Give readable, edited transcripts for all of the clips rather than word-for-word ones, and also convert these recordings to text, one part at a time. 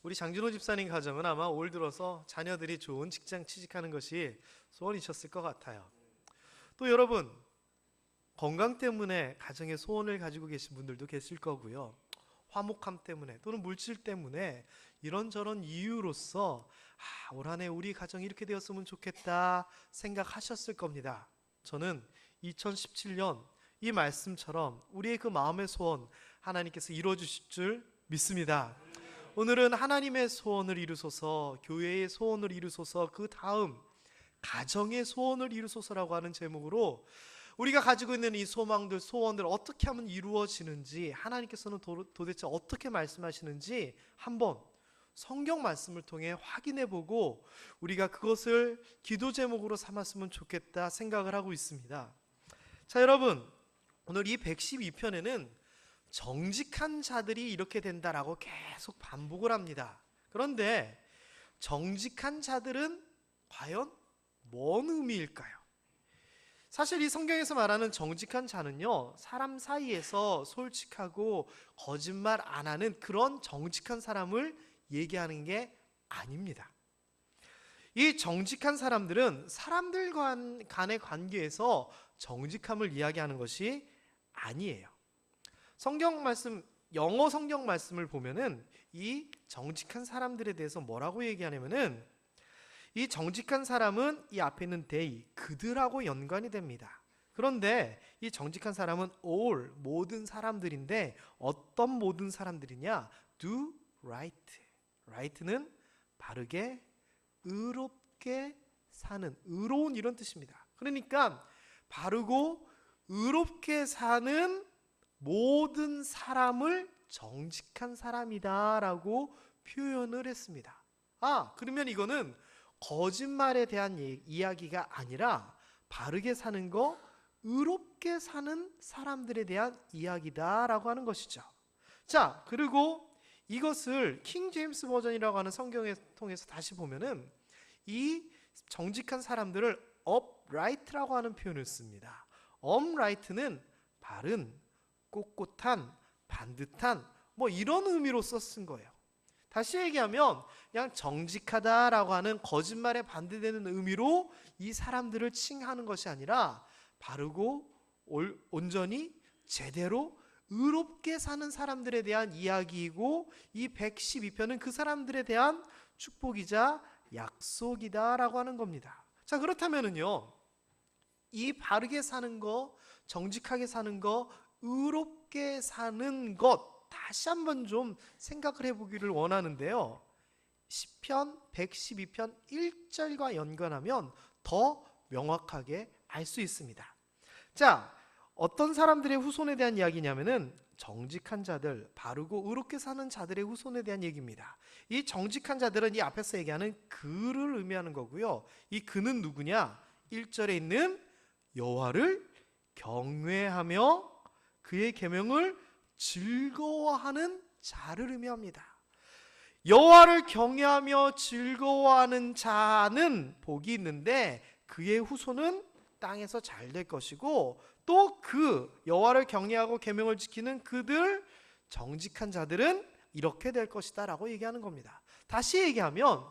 우리 장진호 집사님 가정은 아마 올 들어서 자녀들이 좋은 직장 취직하는 것이 소원이셨을 것 같아요. 또 여러분, 건강 때문에 가정의 소원을 가지고 계신 분들도 계실 거고요. 화목함 때문에 또는 물질 때문에 이런저런 이유로서 올 한 해 우리 가정이 이렇게 되었으면 좋겠다 생각하셨을 겁니다. 저는 2017년 이 말씀처럼 우리의 그 마음의 소원 하나님께서 이루어주실 줄 믿습니다. 오늘은 하나님의 소원을 이루소서, 교회의 소원을 이루소서, 그 다음 가정의 소원을 이루소서라고 하는 제목으로 우리가 가지고 있는 이 소망들, 소원들 어떻게 하면 이루어지는지, 하나님께서는 도대체 어떻게 말씀하시는지 한번 성경 말씀을 통해 확인해보고 우리가 그것을 기도 제목으로 삼았으면 좋겠다 생각을 하고 있습니다. 자, 여러분, 오늘 이 112편에는 정직한 자들이 이렇게 된다라고 계속 반복을 합니다. 그런데 정직한 자들은 과연 뭔 의미일까요? 사실 이 성경에서 말하는 정직한 자는요, 사람 사이에서 솔직하고 거짓말 안 하는 그런 정직한 사람을 얘기하는 게 아닙니다. 이 정직한 사람들은 사람들 간의 관계에서 정직함을 이야기하는 것이 아니에요. 성경 말씀, 영어 성경 말씀을 보면은 이 정직한 사람들에 대해서 뭐라고 얘기하냐면은 이 정직한 사람은 이 앞에 있는 they, 그들하고 연관이 됩니다. 그런데 이 정직한 사람은 all, 모든 사람들인데 어떤 모든 사람들이냐? do right. right는 바르게, 의롭게 사는, 의로운 이런 뜻입니다. 그러니까 바르고 의롭게 사는 모든 사람을 정직한 사람이다 라고 표현을 했습니다. 그러면 이거는 거짓말에 대한 이야기가 아니라 바르게 사는 거, 의롭게 사는 사람들에 대한 이야기다 라고 하는 것이죠. 자, 그리고 이것을 킹 제임스 버전이라고 하는 성경을 통해서 다시 보면은 이 정직한 사람들을 upright라고 하는 표현을 씁니다. upright는 바른, 꼿꼿한, 반듯한 뭐 이런 의미로 쓴 거예요. 다시 얘기하면 그냥 정직하다라고 하는 거짓말에 반대되는 의미로 이 사람들을 칭하는 것이 아니라 바르고 온전히 제대로 의롭게 사는 사람들에 대한 이야기이고, 이 112편은 그 사람들에 대한 축복이자 약속이다라고 하는 겁니다. 자, 그렇다면은요, 이 바르게 사는 거, 정직하게 사는 거, 의롭게 사는 것 다시 한번 좀 생각을 해보기를 원하는데요. 시편 112편 1절과 연관하면 더 명확하게 알 수 있습니다. 자, 어떤 사람들의 후손에 대한 이야기냐면은 정직한 자들, 바르고 의롭게 사는 자들의 후손에 대한 얘기입니다. 이 정직한 자들은 이 앞에서 얘기하는 그를 의미하는 거고요. 이 그는 누구냐? 1절에 있는 여호와를 경외하며 그의 계명을 즐거워하는 자를 의미합니다. 여호와를 경외하며 즐거워하는 자는 복이 있는데 그의 후손은 땅에서 잘 될 것이고, 또 그 여호와를 경외하고 계명을 지키는 그들 정직한 자들은 이렇게 될 것이다 라고 얘기하는 겁니다. 다시 얘기하면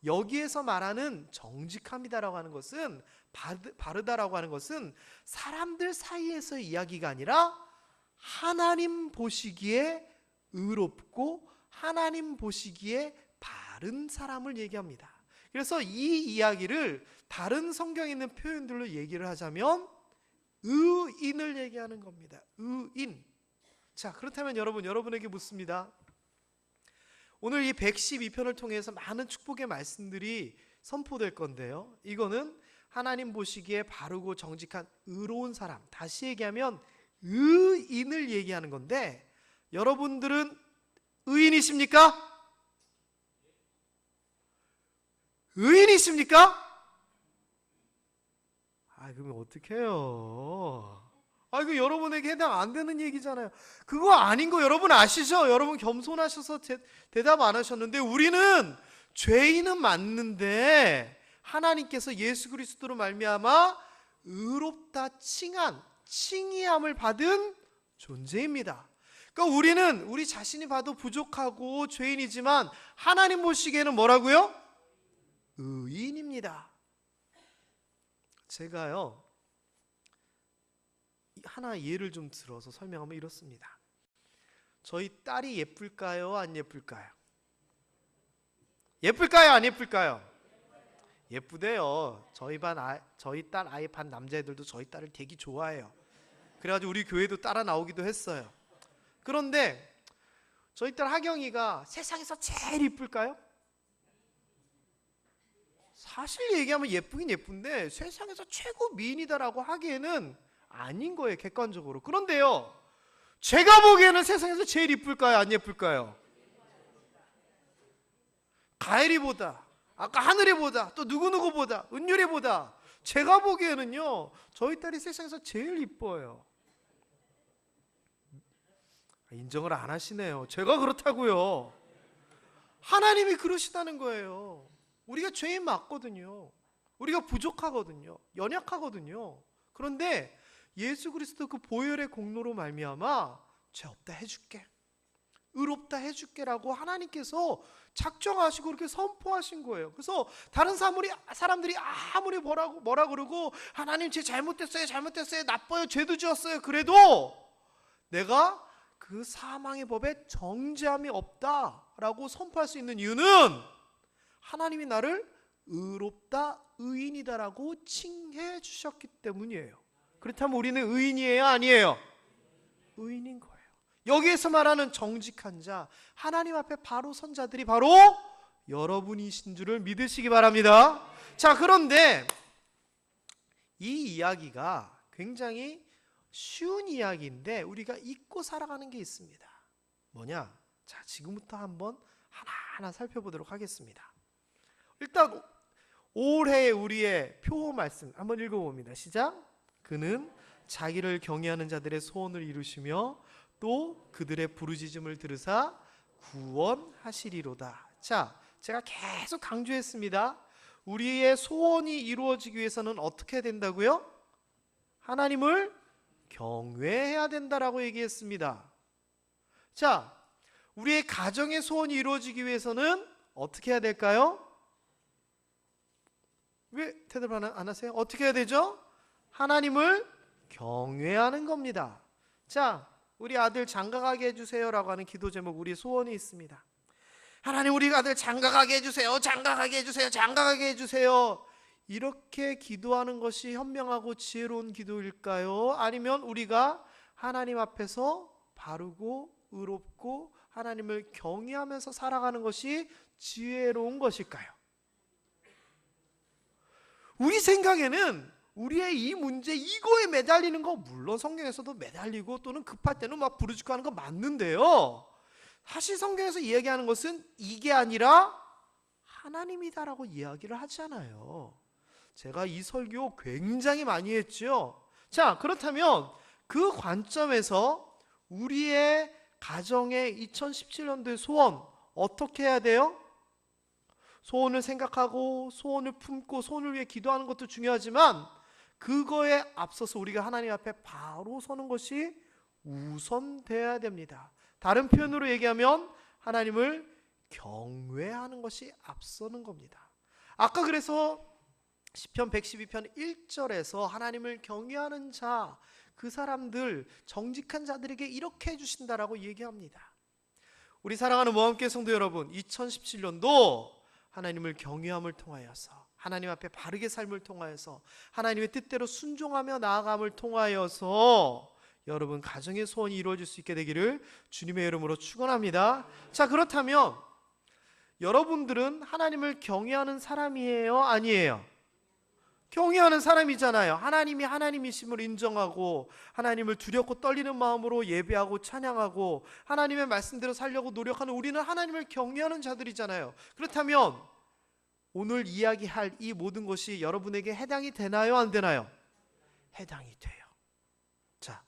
여기에서 말하는 정직함이다라고 하는 것은, 바르다라고 하는 것은 사람들 사이에서 이야기가 아니라 하나님 보시기에 의롭고 하나님 보시기에 바른 사람을 얘기합니다. 그래서 이 이야기를 다른 성경에 있는 표현들로 얘기를 하자면 의인을 얘기하는 겁니다. 의인. 자, 그렇다면 여러분에게 묻습니다. 오늘 이 112편을 통해서 많은 축복의 말씀들이 선포될 건데요, 이거는 하나님 보시기에 바르고 정직한 의로운 사람, 다시 얘기하면 의인을 얘기하는 건데, 여러분들은 의인이십니까? 의인이십니까? 그러면 어떡해요? 이거 여러분에게 해당 안 되는 얘기잖아요. 그거 아닌 거 여러분 아시죠? 여러분 겸손하셔서 대답 안 하셨는데, 우리는 죄인은 맞는데 하나님께서 예수 그리스도로 말미암아 의롭다 칭의함을 받은 존재입니다. 그러니까 우리는 우리 자신이 봐도 부족하고 죄인이지만 하나님 보시기에는 뭐라고요? 의인입니다. 제가요 하나 예를 좀 들어서 설명하면 이렇습니다. 저희 딸이 예쁠까요? 안 예쁠까요? 예쁠까요? 안 예쁠까요? 예쁘대요. 저희 딸 아이 반 남자애들도 저희 딸을 되게 좋아해요. 그래가지고 우리 교회도 따라 나오기도 했어요. 그런데 저희 딸 하경이가 세상에서 제일 이쁠까요? 사실 얘기하면 예쁘긴 예쁜데 세상에서 최고 미인이다라고 하기에는 아닌 거예요, 객관적으로. 그런데요, 제가 보기에는 세상에서 제일 이쁠까요? 안 예쁠까요? 가엘이보다, 아까 하늘이보다, 또 누구누구보다, 은율이보다 제가 보기에는요, 저희 딸이 세상에서 제일 이뻐요. 인정을 안 하시네요. 제가 그렇다고요. 하나님이 그러시다는 거예요. 우리가 죄인 맞거든요. 우리가 부족하거든요. 연약하거든요. 그런데 예수 그리스도 그 보혈의 공로로 말미암아 죄 없다 해줄게, 의롭다 해줄게라고 하나님께서 작정하시고 그렇게 선포하신 거예요. 그래서 다른 사람들이 아무리 뭐라 그러고 하나님 죄 잘못됐어요, 나빠요, 죄도 지었어요, 그래도 내가 그 사망의 법에 정죄함이 없다라고 선포할 수 있는 이유는 하나님이 나를 의롭다, 의인이다라고 칭해 주셨기 때문이에요. 그렇다면 우리는 의인이에요, 아니에요? 의인인 거예요. 여기에서 말하는 정직한 자, 하나님 앞에 바로 선 자들이 바로 여러분이신 줄을 믿으시기 바랍니다. 자, 그런데 이 이야기가 굉장히 쉬운 이야기인데 우리가 잊고 살아가는 게 있습니다. 뭐냐? 자, 지금부터 한번 하나하나 살펴보도록 하겠습니다. 일단 올해 우리의 표 말씀 한번 읽어봅니다. 시작. 그는 자기를 경외하는 자들의 소원을 이루시며 또 그들의 부르짖음을 들으사 구원하시리로다. 자, 제가 계속 강조했습니다. 우리의 소원이 이루어지기 위해서는 어떻게 된다고요? 하나님을 경외해야 된다라고 얘기했습니다. 자, 우리의 가정의 소원이 이루어지기 위해서는 어떻게 해야 될까요? 왜 대답 안 하세요? 어떻게 해야 되죠? 하나님을 경외하는 겁니다. 자, 우리 아들 장가가게 해주세요라고 하는 기도 제목, 우리 소원이 있습니다. 하나님, 우리 아들 장가가게 해주세요, 장가가게 해주세요. 이렇게 기도하는 것이 현명하고 지혜로운 기도일까요? 아니면 우리가 하나님 앞에서 바르고 의롭고 하나님을 경외하면서 살아가는 것이 지혜로운 것일까요? 우리 생각에는 우리의 이 문제, 이거에 매달리는 거, 물론 성경에서도 매달리고 또는 급할 때는 막 부르짖고 하는 거 맞는데요, 사실 성경에서 이야기하는 것은 이게 아니라 하나님이다라고 이야기를 하잖아요. 제가 이 설교 굉장히 많이 했죠. 자, 그렇다면 그 관점에서 우리의 가정의 2017년도의 소원 어떻게 해야 돼요? 소원을 생각하고 소원을 품고 소원을 위해 기도하는 것도 중요하지만 그거에 앞서서 우리가 하나님 앞에 바로 서는 것이 우선돼야 됩니다. 다른 표현으로 얘기하면 하나님을 경외하는 것이 앞서는 겁니다. 아까 그래서 시편 112편 1절에서 하나님을 경외하는 자, 그 사람들, 정직한 자들에게 이렇게 해주신다라고 얘기합니다. 우리 사랑하는 모함교회 성도 여러분, 2017년도 하나님을 경외함을 통하여서, 하나님 앞에 바르게 삶을 통하여서, 하나님의 뜻대로 순종하며 나아감을 통하여서 여러분 가정의 소원이 이루어질 수 있게 되기를 주님의 이름으로 축원합니다. 자, 그렇다면 여러분들은 하나님을 경외하는 사람이에요, 아니에요? 경외하는 사람이잖아요. 하나님이 하나님이심을 인정하고 하나님을 두렵고 떨리는 마음으로 예배하고 찬양하고 하나님의 말씀대로 살려고 노력하는 우리는 하나님을 경외하는 자들이잖아요. 그렇다면 오늘 이야기할 이 모든 것이 여러분에게 해당이 되나요, 안 되나요? 해당이 돼요. 자,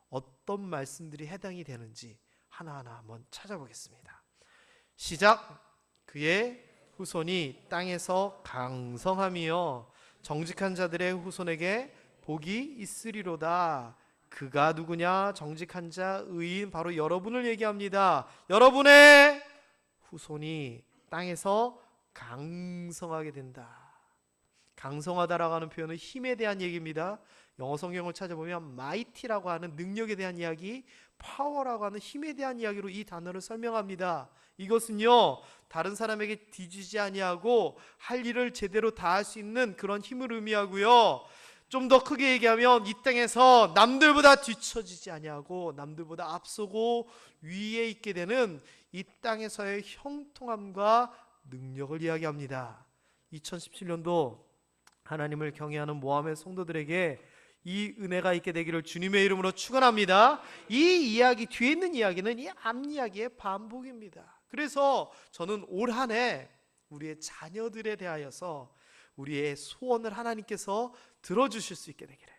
어떤 말씀들이 해당이 되는지 하나하나 한번 찾아보겠습니다. 시작. 그의 후손이 땅에서 강성하며 정직한 자들의 후손에게 복이 있으리로다. 그가 누구냐? 정직한 자, 의인, 바로 여러분을 얘기합니다. 여러분의 후손이 땅에서 강성하게 된다. 강성하다라고 하는 표현은 힘에 대한 얘기입니다. 영어 성경을 찾아보면 mighty라고 하는 능력에 대한 이야기, power라고 하는 힘에 대한 이야기로 이 단어를 설명합니다. 이것은요, 다른 사람에게 뒤지지 아니하고 할 일을 제대로 다할 수 있는 그런 힘을 의미하고요, 좀 더 크게 얘기하면 이 땅에서 남들보다 뒤처지지 아니하고 남들보다 앞서고 위에 있게 되는 이 땅에서의 형통함과 능력을 이야기합니다. 2017년도 하나님을 경외하는 모함의 성도들에게 이 은혜가 있게 되기를 주님의 이름으로 축원합니다. 이 이야기 뒤에 있는 이야기는 이 앞 이야기의 반복입니다. 그래서 저는 올 한 해 우리의 자녀들에 대하여서 우리의 소원을 하나님께서 들어주실 수 있게 되기를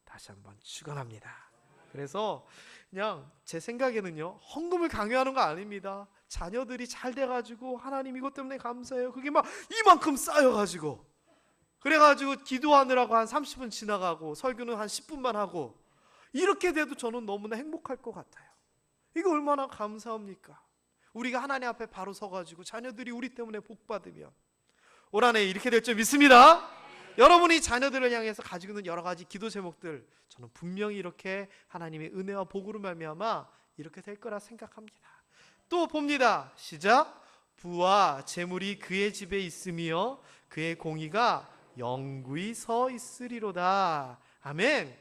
다시 한번 축원합니다. 그래서 그냥 제 생각에는요, 헌금을 강요하는 거 아닙니다. 자녀들이 잘 돼가지고 하나님 이것 때문에 감사해요, 그게 막 이만큼 쌓여가지고, 그래가지고 기도하느라고 한 30분 지나가고 설교는 한 10분만 하고 이렇게 돼도 저는 너무나 행복할 것 같아요. 이거 얼마나 감사합니까? 우리가 하나님 앞에 바로 서가지고 자녀들이 우리 때문에 복받으면 올 한 해 이렇게 될 줄 믿습니다. 여러분이 자녀들을 향해서 가지고 있는 여러 가지 기도 제목들, 저는 분명히 이렇게 하나님의 은혜와 복으로 말미암아 이렇게 될 거라 생각합니다. 또 봅니다. 시작. 부와 재물이 그의 집에 있으며 그의 공의가 영구히 서 있으리로다. 아멘.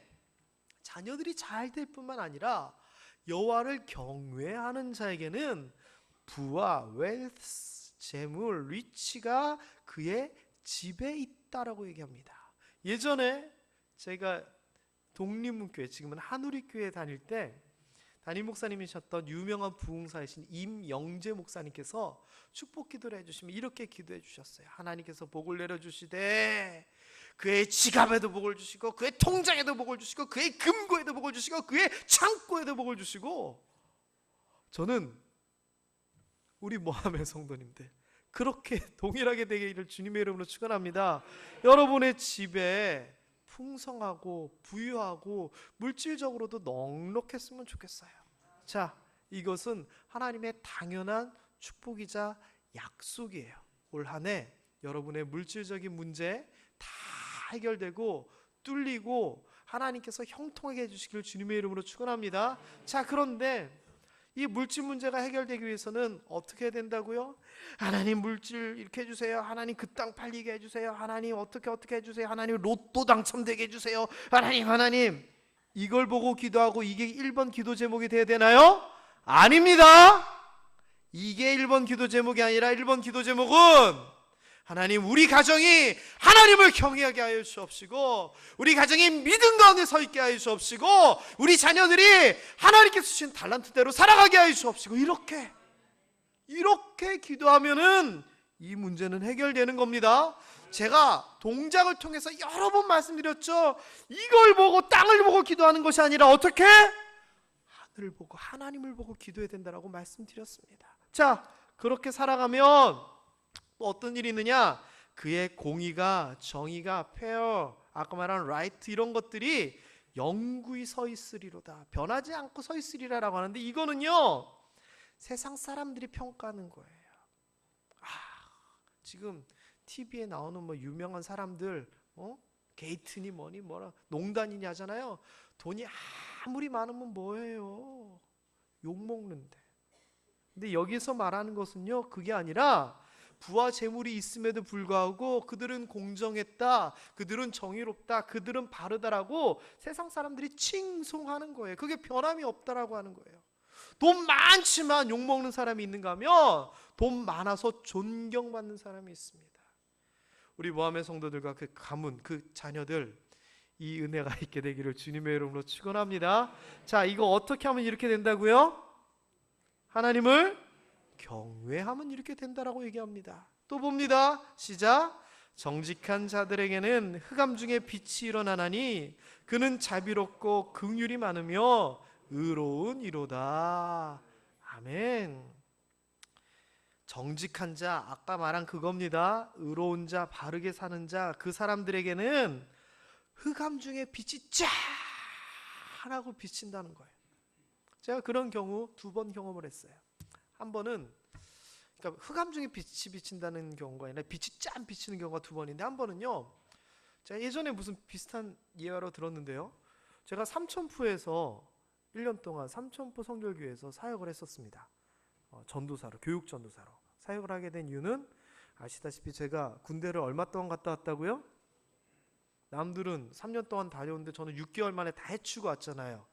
자녀들이 잘 될 뿐만 아니라 여호와를 경외하는 자에게는 부와 웨alth, 재물, 리치가 그의 집에 있다라고 얘기합니다. 예전에 제가 독립문교회, 지금은 한우리교회 다닐 때 담임 목사님이셨던 유명한 부흥사이신 임영재 목사님께서 축복 기도를 해주시면 이렇게 기도해 주셨어요. 하나님께서 복을 내려주시되 그의 지갑에도 복을 주시고 그의 통장에도 복을 주시고 그의 금고에도 복을 주시고 그의 창고에도 복을 주시고, 저는 우리 모함의 성도님들 그렇게 동일하게 되기를 주님의 이름으로 축원합니다. 여러분의 집에 풍성하고 부유하고 물질적으로도 넉넉했으면 좋겠어요. 자, 이것은 하나님의 당연한 축복이자 약속이에요. 올 한 해 여러분의 물질적인 문제 다 해결되고 뚫리고 하나님께서 형통하게 해주시기를 주님의 이름으로 축원합니다. 자, 그런데 이 물질 문제가 해결되기 위해서는 어떻게 해야 된다고요? 하나님 물질 이렇게 해주세요. 하나님 그 땅 팔리게 해주세요. 하나님 어떻게 해주세요. 하나님 로또 당첨되게 해주세요. 하나님 이걸 보고 기도하고 이게 1번 기도 제목이 돼야 되나요? 아닙니다. 이게 1번 기도 제목이 아니라 1번 기도 제목은 하나님 우리 가정이 하나님을 경외하게 하여 주옵시고 우리 가정이 믿음 가운데 서 있게 하여 주옵시고 우리 자녀들이 하나님께서 주신 달란트대로 살아가게 하여 주옵시고, 이렇게 기도하면은 이 문제는 해결되는 겁니다. 제가 동작을 통해서 여러 번 말씀드렸죠. 이걸 보고 땅을 보고 기도하는 것이 아니라 어떻게? 하늘을 보고 하나님을 보고 기도해야 된다라고 말씀드렸습니다. 자, 그렇게 살아가면 또 어떤 일이 있느냐? 그의 공의가, 정의가, 페어, 아까 말한 라이트, 이런 것들이 영구히 서 있으리로다. 변하지 않고 서 있으리라라고 하는데, 이거는요 세상 사람들이 평가하는 거예요. 지금 TV에 나오는 뭐 유명한 사람들, 게이트니 뭐니 뭐라 농단이니 하잖아요. 돈이 아무리 많으면 뭐예요? 욕먹는데. 근데 여기서 말하는 것은요, 그게 아니라 부와 재물이 있음에도 불구하고 그들은 공정했다, 그들은 정의롭다, 그들은 바르다라고 세상 사람들이 칭송하는 거예요. 그게 변함이 없다라고 하는 거예요. 돈 많지만 욕먹는 사람이 있는가 하면 돈 많아서 존경받는 사람이 있습니다. 우리 모함의 성도들과 그 가문, 그 자녀들, 이 은혜가 있게 되기를 주님의 이름으로 축원합니다. 자, 이거 어떻게 하면 이렇게 된다고요? 하나님을 경외하면 이렇게 된다라고 얘기합니다. 또 봅니다. 시작. 정직한 자들에게는 흑암 중에 빛이 일어나나니 그는 자비롭고 긍휼이 많으며 의로운 이로다. 아멘. 정직한 자, 아까 말한 그겁니다. 의로운 자, 바르게 사는 자, 그 사람들에게는 흑암 중에 빛이 쫙 환하고 비친다는 거예요. 제가 그런 경우 2번 경험을 했어요. 한 번은 그러니까 흑암 중에 빛이 비친다는 경우가 아니라 빛이 짠 비치는 경우가 2번인데, 한 번은요, 제가 예전에 무슨 비슷한 예화로 들었는데요, 제가 삼천포에서 1년 동안 삼천포 성결교회에서 사역을 했었습니다. 전도사로, 교육 전도사로 사역을 하게 된 이유는 아시다시피 제가 군대를 얼마 동안 갔다 왔다고요? 남들은 3년 동안 다녀오는데 저는 6개월 만에 다 해치고 왔잖아요.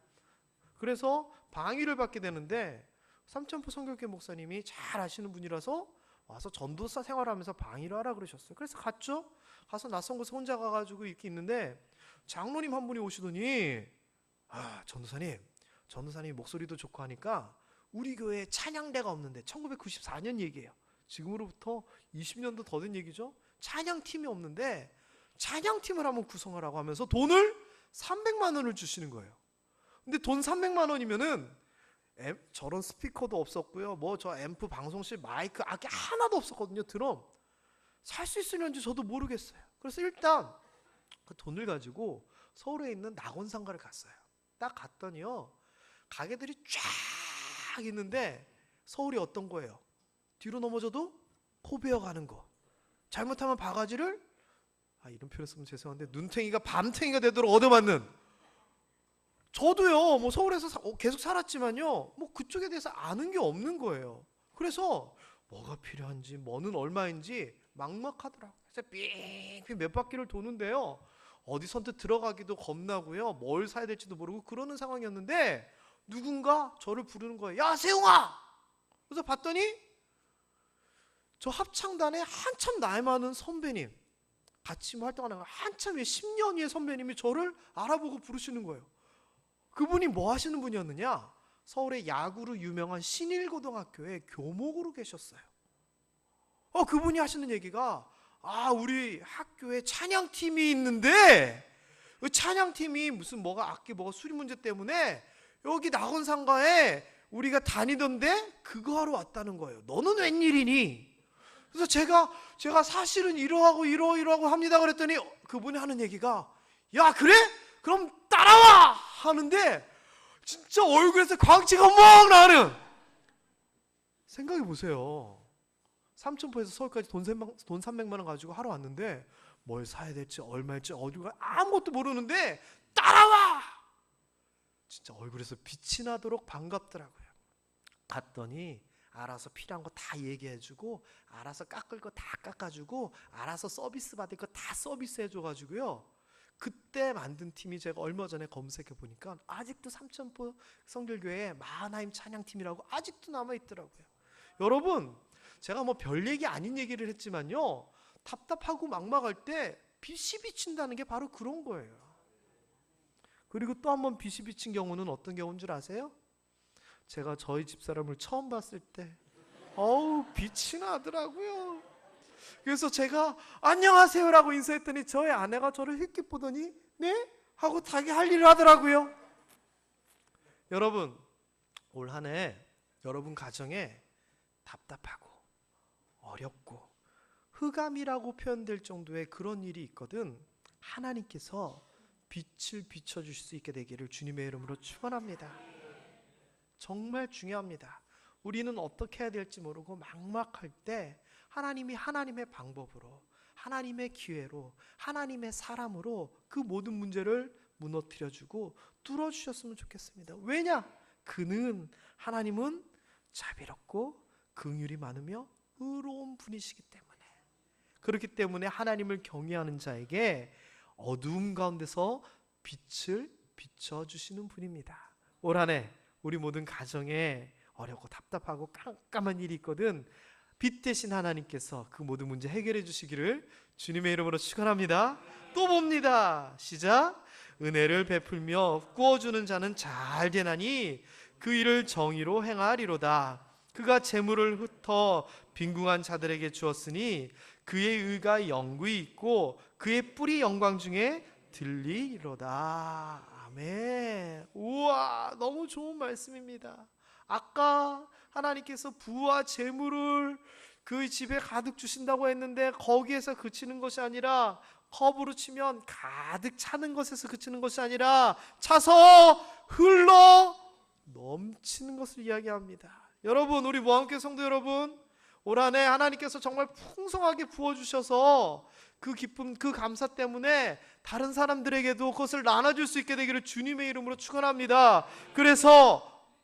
그래서 방위를 받게 되는데 삼천포 성결교회 목사님이 잘 아시는 분이라서 와서 전도사 생활하면서 방위를 하라 그러셨어요. 그래서 갔죠. 가서 낯선 곳에 혼자 가가지고 이렇게 있는데 장로님 한 분이 오시더니, 전도사님 목소리도 좋고 하니까 우리 교회에 찬양대가 없는데, 1994년 얘기예요. 지금으로부터 20년도 더 된 얘기죠. 찬양팀이 없는데 찬양팀을 한번 구성하라고 하면서 돈을 300만 원을 주시는 거예요. 근데 돈 300만 원이면은 저런 스피커도 없었고요, 뭐 저 앰프, 방송실, 마이크, 악기 하나도 없었거든요. 드럼 살 수 있을는지 저도 모르겠어요. 그래서 일단 그 돈을 가지고 서울에 있는 낙원상가를 갔어요. 딱 갔더니요, 가게들이 쫙 있는데 서울이 어떤 거예요? 뒤로 넘어져도 코베어 가는 거, 잘못하면 바가지를, 이런 표현 쓰면 죄송한데, 눈탱이가 밤탱이가 되도록 얻어맞는, 저도요 뭐 서울에서 계속 살았지만요, 뭐 그쪽에 대해서 아는 게 없는 거예요. 그래서 뭐가 필요한지, 뭐는 얼마인지 막막하더라고요. 그래서 삥삥 몇 바퀴를 도는데요, 어디 선뜻 들어가기도 겁나고요, 뭘 사야 될지도 모르고 그러는 상황이었는데 누군가 저를 부르는 거예요. 야, 세웅아! 그래서 봤더니 저 합창단에 한참 나이 많은 선배님, 같이 활동하는 한참 10년 위의 선배님이 저를 알아보고 부르시는 거예요. 그분이 뭐 하시는 분이었느냐? 서울의 야구로 유명한 신일고등학교에 교목으로 계셨어요. 그분이 하시는 얘기가, 우리 학교에 찬양팀이 있는데 그 찬양팀이 무슨 뭐가 악기 뭐가 수리 문제 때문에 여기 낙원상가에 우리가 다니던데 그거 하러 왔다는 거예요. 너는 웬일이니? 그래서 제가 사실은 이러하고 합니다 그랬더니 그분이 하는 얘기가, 야, 그래? 그럼 따라와! 하는데 진짜 얼굴에서 광채가 막 나는, 생각해 보세요. 삼천포에서 서울까지 돈 300만 원 가지고 하러 왔는데 뭘 사야 될지, 얼마일지, 어디가 아무것도 모르는데 따라와! 진짜 얼굴에서 빛이 나도록 반갑더라고요. 갔더니 알아서 필요한 거 다 얘기해주고, 알아서 깎을 거 다 깎아주고, 알아서 서비스 받을 거 다 서비스해줘가지고요, 그때 만든 팀이 제가 얼마 전에 검색해 보니까 아직도 삼천포 성결교회에 마하나임 찬양팀이라고 아직도 남아있더라고요. 여러분, 제가 뭐 별 얘기 아닌 얘기를 했지만요, 답답하고 막막할 때 빛이 비친다는 게 바로 그런 거예요. 그리고 또 한 번 빛이 비친 경우는 어떤 경우인 줄 아세요? 제가 저희 집사람을 처음 봤을 때 빛이 나더라고요. 그래서 제가 안녕하세요라고 인사했더니 저희 아내가 저를 힐끗 보더니 네? 하고 자기 할 일을 하더라고요. 여러분, 올 한 해 여러분 가정에 답답하고 어렵고 흑암이라고 표현될 정도의 그런 일이 있거든 하나님께서 빛을 비춰주실 수 있게 되기를 주님의 이름으로 축원합니다. 정말 중요합니다. 우리는 어떻게 해야 될지 모르고 막막할 때 하나님이 하나님의 방법으로, 하나님의 기회로, 하나님의 사람으로 그 모든 문제를 무너뜨려주고 뚫어주셨으면 좋겠습니다. 왜냐? 하나님은 자비롭고 긍휼이 많으며 의로운 분이시기 때문에. 그렇기 때문에 하나님을 경외하는 자에게 어두움 가운데서 빛을 비춰주시는 분입니다. 올 한 해 우리 모든 가정에 어렵고 답답하고 깜깜한 일이 있거든 빛 대신 하나님께서 그 모든 문제 해결해 주시기를 주님의 이름으로 축원합니다. 또 봅니다. 시작. 은혜를 베풀며 구워주는 자는 잘 되나니 그 일을 정의로 행하리로다. 그가 재물을 흩어 빈궁한 자들에게 주었으니 그의 의가 영구히 있고 그의 뿔이 영광 중에 들리리로다. 아멘. 우와, 너무 좋은 말씀입니다. 아까 하나님께서 부와 재물을 그 집에 가득 주신다고 했는데 거기에서 그치는 것이 아니라, 컵으로 치면 가득 차는 것에서 그치는 것이 아니라 차서 흘러 넘치는 것을 이야기합니다. 여러분, 우리 모함교회 성도 여러분, 올 한 해 하나님께서 정말 풍성하게 부어주셔서 그 기쁨, 그 감사 때문에 다른 사람들에게도 그것을 나눠줄 수 있게 되기를 주님의 이름으로 축원합니다. 그래서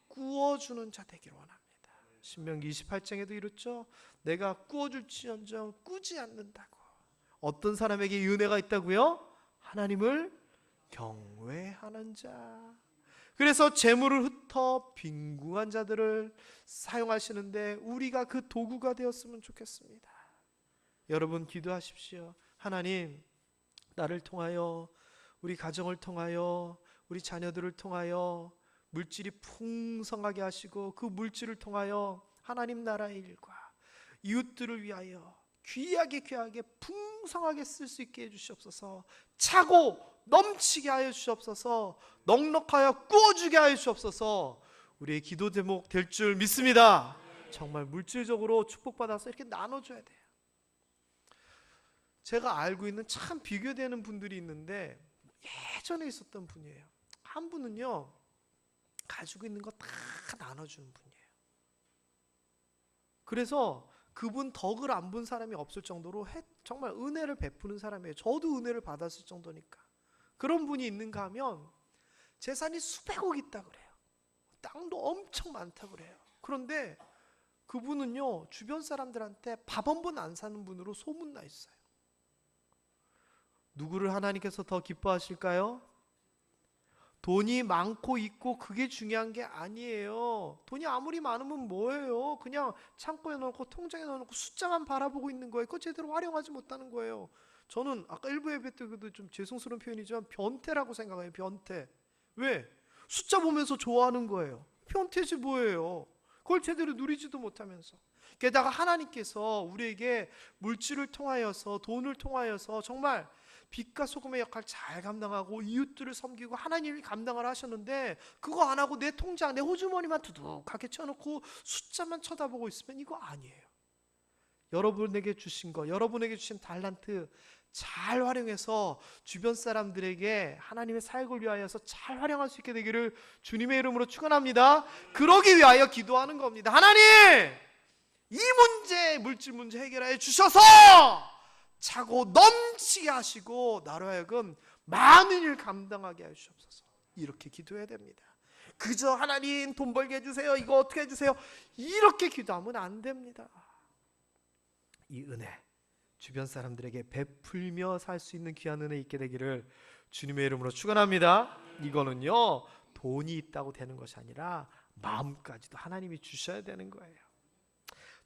꾸어주는 자 되기를 원합니다. 신명기 28장에도 이렇죠. 내가 꾸어줄지언정 꾸지 않는다고. 어떤 사람에게 이 은혜가 있다고요? 하나님을 경외하는 자. 그래서 재물을 흩어 빈궁한 자들을 사용하시는데 우리가 그 도구가 되었으면 좋겠습니다. 여러분, 기도하십시오. 하나님, 나를 통하여, 우리 가정을 통하여, 우리 자녀들을 통하여 물질이 풍성하게 하시고 그 물질을 통하여 하나님 나라의 일과 이웃들을 위하여 귀하게 풍성하게 쓸 수 있게 해주시옵소서. 차고 넘치게 하여 주시옵소서. 넉넉하여 꾸어주게 하여 주시옵소서. 우리의 기도 제목 될 줄 믿습니다. 정말 물질적으로 축복받아서 이렇게 나눠줘야 돼요. 제가 알고 있는 참 비교되는 분들이 있는데 예전에 있었던 분이에요. 한 분은요, 가지고 있는 거 다 나눠주는 분이에요. 그래서 그분 덕을 안 본 사람이 없을 정도로 정말 은혜를 베푸는 사람이에요. 저도 은혜를 받았을 정도니까. 그런 분이 있는가 하면 재산이 수백억 있다 그래요. 땅도 엄청 많다 그래요. 그런데 그분은요, 주변 사람들한테 밥 한 번 안 사는 분으로 소문나 있어요. 누구를 하나님께서 더 기뻐하실까요? 돈이 많고 있고 그게 중요한 게 아니에요. 돈이 아무리 많으면 뭐예요? 그냥 창고에 넣어놓고 통장에 넣어놓고 숫자만 바라보고 있는 거예요. 그거 제대로 활용하지 못하는 거예요. 저는 아까 일부 예배 때도 좀 죄송스러운 표현이지만 변태라고 생각해요. 변태. 왜? 숫자 보면서 좋아하는 거예요. 변태지 뭐예요? 그걸 제대로 누리지도 못하면서. 게다가 하나님께서 우리에게 물질을 통하여서, 돈을 통하여서 정말 빛과 소금의 역할 잘 감당하고 이웃들을 섬기고 하나님이 감당을 하셨는데 그거 안 하고 내 통장, 내 호주머니만 두둑하게 쳐놓고 숫자만 쳐다보고 있으면 이거 아니에요. 여러분에게 주신 거, 여러분에게 주신 달란트 잘 활용해서 주변 사람들에게 하나님의 사역을 위하여서 잘 활용할 수 있게 되기를 주님의 이름으로 축원합니다. 그러기 위하여 기도하는 겁니다. 하나님, 이 문제, 물질 문제 해결해 주셔서 차고 넘치게 하시고 나로 하여금 많은 일 감당하게 하시옵소서. 이렇게 기도해야 됩니다. 그저 하나님 돈 벌게 해주세요, 이거 어떻게 해주세요, 이렇게 기도하면 안 됩니다. 이 은혜 주변 사람들에게 베풀며 살 수 있는 귀한 은혜 있게 되기를 주님의 이름으로 축원합니다. 이거는요, 돈이 있다고 되는 것이 아니라 마음까지도 하나님이 주셔야 되는 거예요.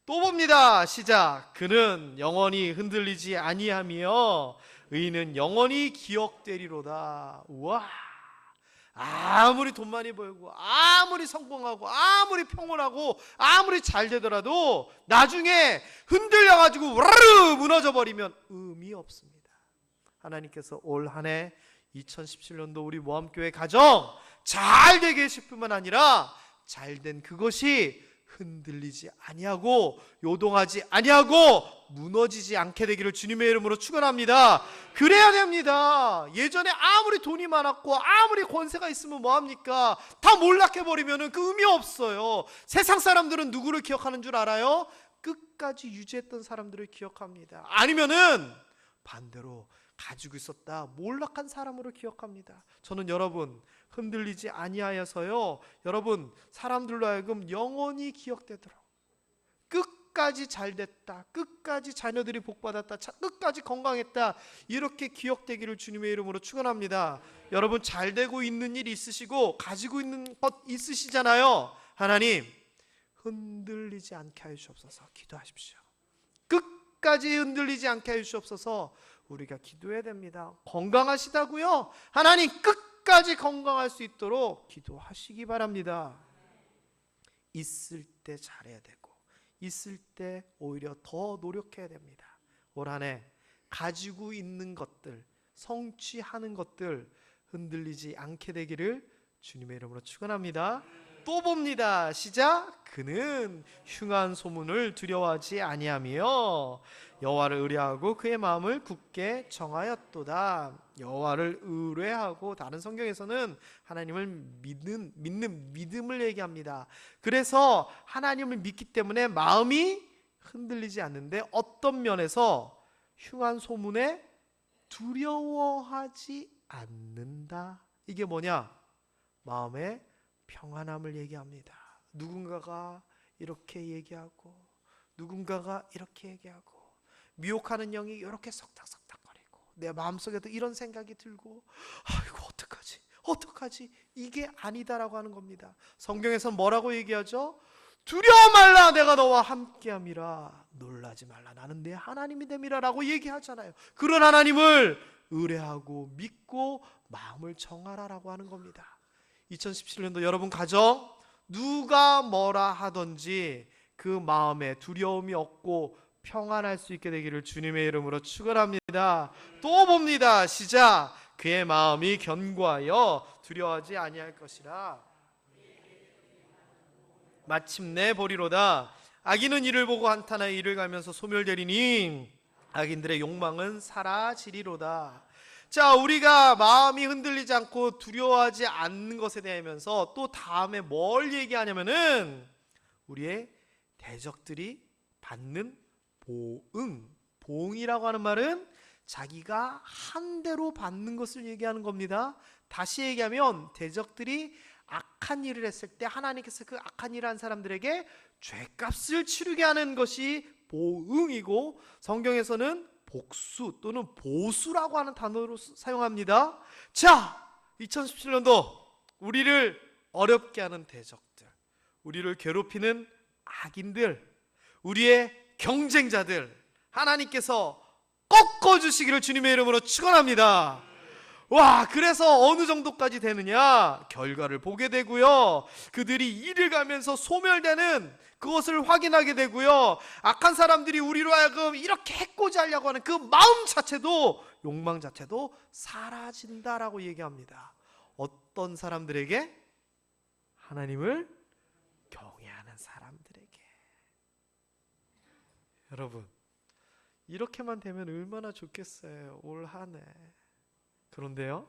또 봅니다. 시작. 그는 영원히 흔들리지 아니하며 의인은 영원히 기억되리로다. 우와, 아무리 돈 많이 벌고 아무리 성공하고 아무리 평온하고 아무리 잘 되더라도 나중에 흔들려가지고 와르르 무너져 버리면 의미 없습니다. 하나님께서 올 한 해 2017년도 우리 모함교회 가정 잘 되게 하실 뿐만 아니라 잘된 그것이 흔들리지 아니하고 요동하지 아니하고 무너지지 않게 되기를 주님의 이름으로 축원합니다. 그래야 됩니다. 예전에 아무리 돈이 많았고 아무리 권세가 있으면 뭐합니까? 다 몰락해버리면 그 의미 없어요. 세상 사람들은 누구를 기억하는 줄 알아요? 끝까지 유지했던 사람들을 기억합니다. 아니면은 반대로 가지고 있었다 몰락한 사람으로 기억합니다. 저는 여러분 흔들리지 아니하여서요, 여러분 사람들로 하여금 영원히 기억되도록 끝까지 잘됐다, 끝까지 자녀들이 복받았다, 끝까지 건강했다, 이렇게 기억되기를 주님의 이름으로 축원합니다. 여러분 잘되고 있는 일 있으시고 가지고 있는 것 있으시잖아요. 하나님 흔들리지 않게 하여 주옵소서. 기도하십시오. 끝까지 흔들리지 않게 하여 주옵소서. 우리가 기도해야 됩니다. 건강하시다고요? 하나님 끝까지 건강할 수 있도록 기도하시기 바랍니다. 있을 때 잘해야 되고 있을 때 오히려 더 노력해야 됩니다. 올 한 해 가지고 있는 것들, 성취하는 것들 흔들리지 않게 되기를 주님의 이름으로 축원합니다. 또 봅니다. 시작. 그는 흉한 소문을 두려워하지 아니하며 여호와를 의뢰하고 그의 마음을 굳게 정하였도다. 여호와를 의뢰하고, 다른 성경에서는 하나님을 믿는 믿음을 얘기합니다. 그래서 하나님을 믿기 때문에 마음이 흔들리지 않는데, 어떤 면에서 흉한 소문에 두려워하지 않는다. 이게 뭐냐? 마음의 평안함을 얘기합니다. 누군가가 이렇게 얘기하고 누군가가 이렇게 얘기하고 미혹하는 영이 이렇게 석닥석닥거리고 내 마음속에도 이런 생각이 들고, 아이고 어떡하지 이게 아니다라고 하는 겁니다. 성경에서는 뭐라고 얘기하죠? 두려워 말라, 내가 너와 함께함이라. 놀라지 말라, 나는 내 하나님이 됨이라 라고 얘기하잖아요. 그런 하나님을 의뢰하고 믿고 마음을 정하라라고 하는 겁니다. 2017년도 여러분 가정, 누가 뭐라 하든지 그 마음에 두려움이 없고 평안할 수 있게 되기를 주님의 이름으로 축원합니다. 또 봅니다. 시작. 그의 마음이 견고하여 두려워하지 아니할 것이라. 마침내 보리로다. 악인은 이를 보고 한탄하여 이를 가면서 소멸되리니 악인들의 욕망은 사라지리로다. 자, 우리가 마음이 흔들리지 않고 두려워하지 않는 것에 대하면서 또 다음에 뭘 얘기하냐면은 우리의 대적들이 받는 보응. 보응이라고 하는 말은 자기가 한 대로 받는 것을 얘기하는 겁니다. 다시 얘기하면 대적들이 악한 일을 했을 때 하나님께서 그 악한 일을 한 사람들에게 죄값을 치르게 하는 것이 보응이고, 성경에서는 복수 또는 보수라고 하는 단어로 사용합니다. 자, 2017년도 우리를 어렵게 하는 대적들, 우리를 괴롭히는 악인들, 우리의 경쟁자들, 하나님께서 꺾어주시기를 주님의 이름으로 축원합니다. 와, 그래서 어느 정도까지 되느냐? 결과를 보게 되고요, 그들이 이를 가면서 소멸되는 그것을 확인하게 되고요, 악한 사람들이 우리로 하여금 이렇게 해코지 하려고 하는 그 마음 자체도, 욕망 자체도 사라진다라고 얘기합니다. 어떤 사람들에게? 하나님을 경외하는 사람들에게. 여러분, 이렇게만 되면 얼마나 좋겠어요, 올 한 해. 그런데요,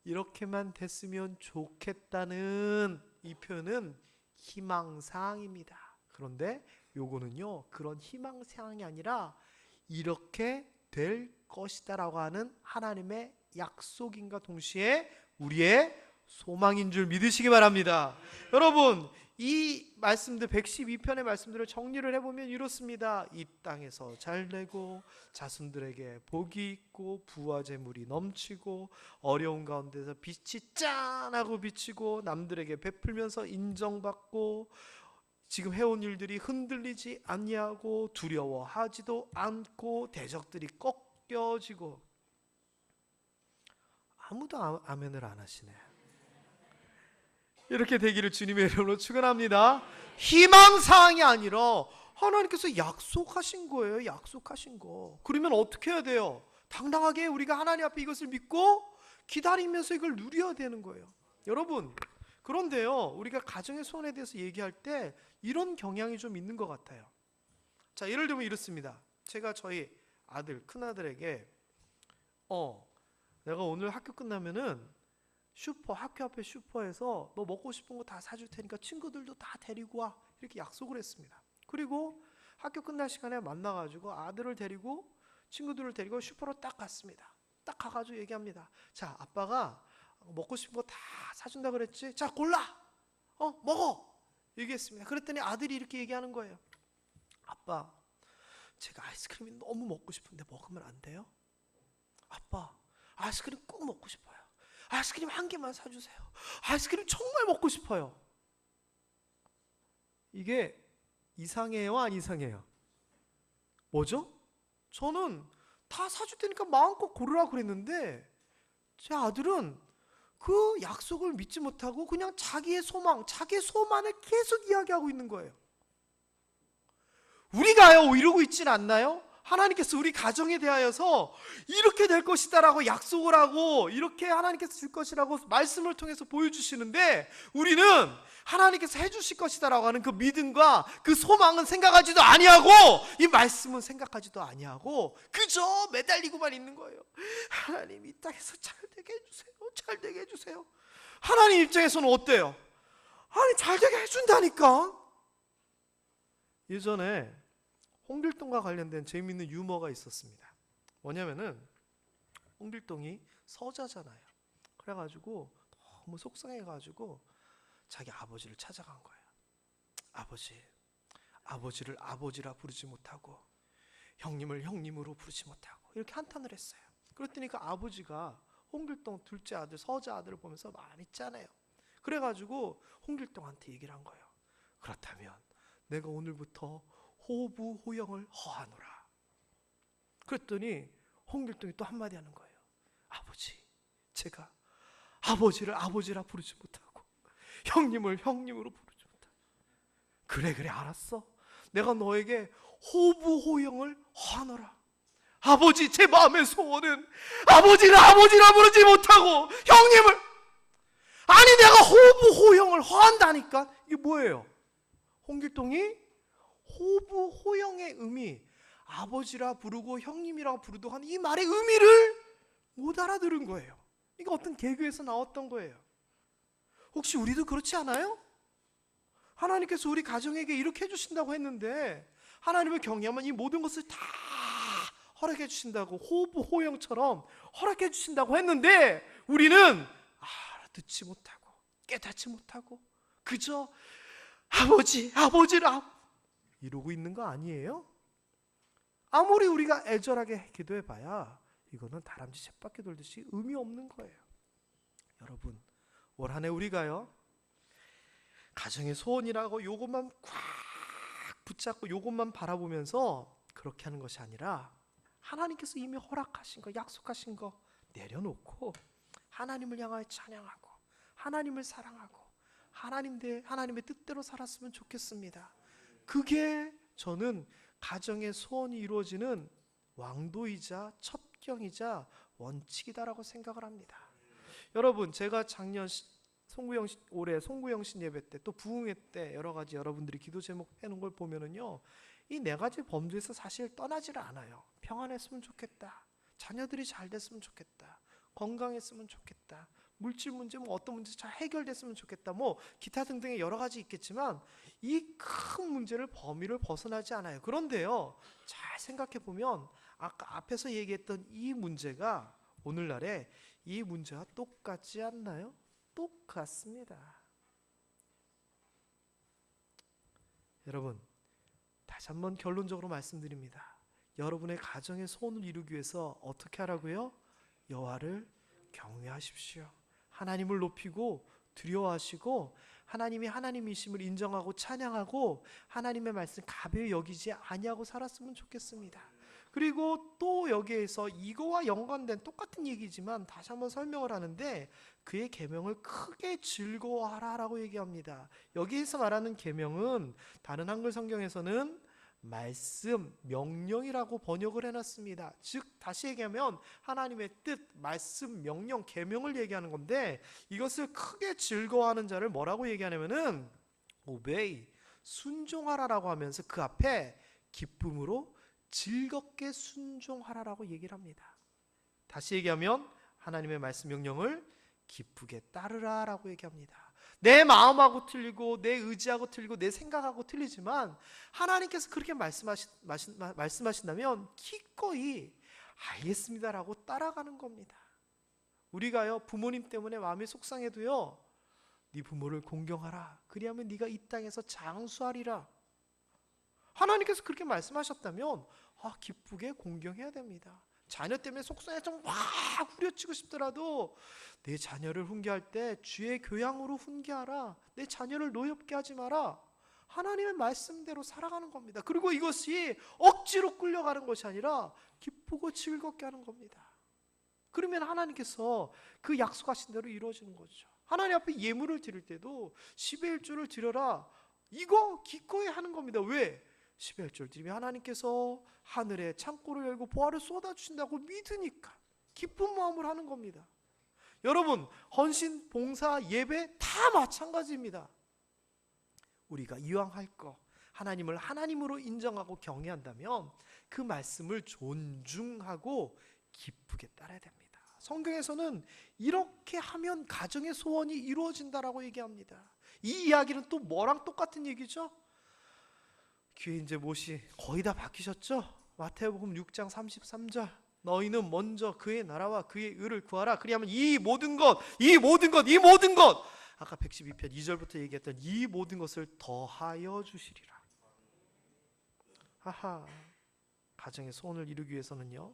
이렇게만 됐으면 좋겠다는 이 표현은 희망사항입니다. 그런데 요거는요, 그런 희망사항이 아니라 이렇게 될 것이다 라고 하는 하나님의 약속인가 동시에 우리의 소망인 줄 믿으시기 바랍니다. 여러분, 이 말씀들 112편의 말씀들을 정리를 해보면 이렇습니다. 이 땅에서 잘되고 자손들에게 복이 있고 부와 재물이 넘치고 어려운 가운데서 빛이 짠하고 비치고 남들에게 베풀면서 인정받고 지금 해온 일들이 흔들리지 아니하고 두려워하지도 않고 대적들이 꺾여지고. 아무도 아멘을 안 하시네. 이렇게 되기를 주님의 이름으로 축원합니다. 희망사항이 아니라 하나님께서 약속하신 거예요. 약속하신 거. 그러면 어떻게 해야 돼요? 당당하게 우리가 하나님 앞에 이것을 믿고 기다리면서 이걸 누려야 되는 거예요. 여러분, 그런데요, 우리가 가정의 소원에 대해서 얘기할 때 이런 경향이 좀 있는 것 같아요. 자, 예를 들면 이렇습니다. 제가 저희 아들, 큰아들에게 내가 오늘 학교 끝나면은 학교 앞에 슈퍼에서 너 먹고 싶은 거 다 사줄 테니까 친구들도 다 데리고 와, 이렇게 약속을 했습니다. 그리고 학교 끝날 시간에 만나가지고 아들을 데리고 친구들을 데리고 슈퍼로 딱 갔습니다. 딱 가가지고 얘기합니다. 자, 아빠가 먹고 싶은 거 다 사준다 그랬지? 자, 골라! 먹어! 얘기했습니다. 그랬더니 아들이 이렇게 얘기하는 거예요. 아빠, 제가 아이스크림이 너무 먹고 싶은데 먹으면 안 돼요? 아빠, 아이스크림 꼭 먹고 싶어요. 아이스크림 한 개만 사주세요. 아이스크림 정말 먹고 싶어요. 이게 이상해요, 안 이상해요? 뭐죠? 저는 다 사줄 테니까 마음껏 고르라고 그랬는데 제 아들은 그 약속을 믿지 못하고 그냥 자기의 소망, 자기의 소만을 계속 이야기하고 있는 거예요. 우리가요 이러고 있진 않나요? 하나님께서 우리 가정에 대하여서 이렇게 될 것이다라고 약속을 하고 이렇게 하나님께서 줄 것이라고 말씀을 통해서 보여주시는데 우리는 하나님께서 해주실 것이다라고 하는 그 믿음과 그 소망은 생각하지도 아니하고 이 말씀은 생각하지도 아니하고 그저 매달리고만 있는 거예요. 하나님 이 땅에서 잘되게 해주세요. 잘되게 해주세요. 하나님 입장에서는 어때요? 아니 잘되게 해준다니까. 예전에 홍길동과 관련된 재미있는 유머가 있었습니다. 뭐냐면은 홍길동이 서자잖아요. 그래가지고 너무 속상해가지고 자기 아버지를 찾아간 거예요. 아버지를 아버지라 부르지 못하고 형님을 형님으로 부르지 못하고 이렇게 한탄을 했어요. 그랬더니 그 아버지가 홍길동 둘째 아들 서자 아들을 보면서 마음이 짠해요. 그래가지고 홍길동한테 얘기를 한 거예요. 그렇다면 내가 오늘부터 호부호영을 허하노라. 그랬더니 홍길동이 또 한마디 하는 거예요. 아버지, 제가 아버지를 아버지라 부르지 못하고 형님을 형님으로 부르지 못하고 그래 알았어. 내가 너에게 호부호영을 허하노라. 아버지, 제 마음의 소원은 아버지를 아버지라 부르지 못하고 형님을 아니 내가 호부호영을 허한다니까. 이게 뭐예요? 홍길동이 호부호영의 의미, 아버지라 부르고 형님이라 부르도 하는 이 말의 의미를 못 알아들은 거예요. 이게 어떤 개그에서 나왔던 거예요. 혹시 우리도 그렇지 않아요? 하나님께서 우리 가정에게 이렇게 해주신다고 했는데 하나님을 경외하면 이 모든 것을 다 허락해 주신다고 호부호영처럼 허락해 주신다고 했는데 우리는 알아듣지 못하고 깨닫지 못하고 그저 아버지라 이러고 있는 거 아니에요? 아무리 우리가 애절하게 기도해봐야 이거는 다람쥐 쳇바퀴 돌듯이 의미 없는 거예요. 여러분, 올 한 해 우리가요 가정의 소원이라고 요것만 꽉 붙잡고 요것만 바라보면서 그렇게 하는 것이 아니라 하나님께서 이미 허락하신 거, 약속하신 거 내려놓고 하나님을 향하여 찬양하고 하나님을 사랑하고 하나님의 뜻대로 살았으면 좋겠습니다. 그게 저는 가정의 소원이 이루어지는 왕도이자 첩경이자 원칙이다라고 생각을 합니다. 여러분, 제가 작년 올해 송구영신 예배 때 또 부흥회 때 여러 가지 여러분들이 기도 제목 해놓은 걸 보면은요, 이 네 가지 범주에서 사실 떠나지를 않아요. 평안했으면 좋겠다. 자녀들이 잘 됐으면 좋겠다. 건강했으면 좋겠다. 물질 문제, 어떤 문제 잘 해결됐으면 좋겠다. 기타 등등의 여러 가지 있겠지만 이 큰 문제를 범위를 벗어나지 않아요. 그런데요, 잘 생각해 보면 아까 앞에서 얘기했던 이 문제가 오늘날에 이 문제와 똑같지 않나요? 똑같습니다. 여러분, 다시 한번 결론적으로 말씀드립니다. 여러분의 가정의 소원을 이루기 위해서 어떻게 하라고요? 여호와를 경외하십시오. 하나님을 높이고 두려워하시고 하나님이 하나님이심을 인정하고 찬양하고 하나님의 말씀 가벼이 여기지 아니하고 살았으면 좋겠습니다. 그리고 또 여기에서 이거와 연관된 똑같은 얘기지만 다시 한번 설명을 하는데 그의 계명을 크게 즐거워하라라고 얘기합니다. 여기에서 말하는 계명은 다른 한글 성경에서는 말씀, 명령이라고 번역을 해놨습니다. 즉 다시 얘기하면 하나님의 뜻, 말씀, 명령, 계명을 얘기하는 건데 이것을 크게 즐거워하는 자를 뭐라고 얘기하냐면은 obey, 순종하라라고 하면서 그 앞에 기쁨으로 즐겁게 순종하라라고 얘기를 합니다. 다시 얘기하면 하나님의 말씀, 명령을 기쁘게 따르라라고 얘기합니다. 내 마음하고 틀리고 내 의지하고 틀리고 내 생각하고 틀리지만 하나님께서 그렇게 말씀하신다면 기꺼이 알겠습니다라고 따라가는 겁니다. 우리가요 부모님 때문에 마음이 속상해도요 네 부모를 공경하라 그리하면 네가 이 땅에서 장수하리라. 하나님께서 그렇게 말씀하셨다면 기쁘게 공경해야 됩니다. 자녀 때문에 속상해서 막 후려치고 싶더라도 내 자녀를 훈계할 때 주의 교양으로 훈계하라. 내 자녀를 노엽게 하지 마라. 하나님의 말씀대로 살아가는 겁니다. 그리고 이것이 억지로 끌려가는 것이 아니라 기쁘고 즐겁게 하는 겁니다. 그러면 하나님께서 그 약속하신 대로 이루어지는 거죠. 하나님 앞에 예물을 드릴 때도 10의 1조를 드려라. 이거 기꺼이 하는 겁니다. 왜? 11절 드리며 하나님께서 하늘에 창고를 열고 보화를 쏟아주신다고 믿으니까 기쁜 마음을 하는 겁니다. 여러분, 헌신, 봉사, 예배 다 마찬가지입니다. 우리가 이왕 할 거 하나님을 하나님으로 인정하고 경외한다면 그 말씀을 존중하고 기쁘게 따라야 됩니다. 성경에서는 이렇게 하면 가정의 소원이 이루어진다라고 얘기합니다. 이 이야기는 또 뭐랑 똑같은 얘기죠? 귀에 이제 못이 거의 다 박히셨죠? 마태복음 6장 33절, 너희는 먼저 그의 나라와 그의 의를 구하라. 그리하면 이 모든 것 아까 112편 2절부터 얘기했던 이 모든 것을 더하여 주시리라. 하하, 가정의 소원을 이루기 위해서는요,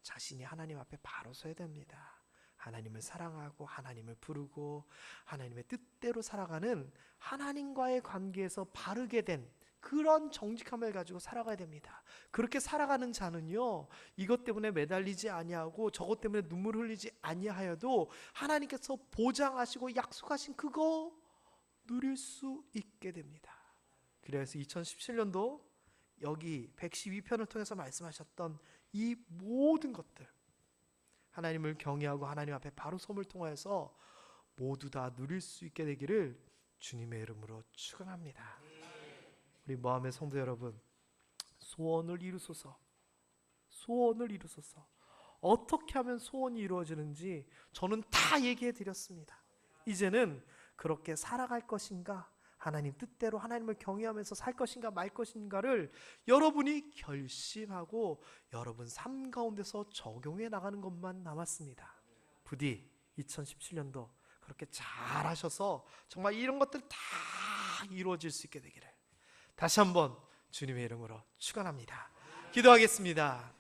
자신이 하나님 앞에 바로 서야 됩니다. 하나님을 사랑하고 하나님을 부르고 하나님의 뜻대로 살아가는 하나님과의 관계에서 바르게 된 그런 정직함을 가지고 살아가야 됩니다. 그렇게 살아가는 자는요, 이것 때문에 매달리지 아니하고 저것 때문에 눈물 흘리지 아니하여도 하나님께서 보장하시고 약속하신 그거 누릴 수 있게 됩니다. 그래서 2017년도 여기 112편을 통해서 말씀하셨던 이 모든 것들, 하나님을 경외하고 하나님 앞에 바로 섬을 통해서 모두 다 누릴 수 있게 되기를 주님의 이름으로 축원합니다. 우리 모함의 성도 여러분, 소원을 이루소서. 소원을 이루소서. 어떻게 하면 소원이 이루어지는지 저는 다 얘기해 드렸습니다. 이제는 그렇게 살아갈 것인가, 하나님 뜻대로 하나님을 경외하면서 살 것인가 말 것인가를 여러분이 결심하고 여러분 삶 가운데서 적용해 나가는 것만 남았습니다. 부디 2017년도 그렇게 잘 하셔서 정말 이런 것들 다 이루어질 수 있게 되기를 다시 한번 주님의 이름으로 축원합니다. 기도하겠습니다.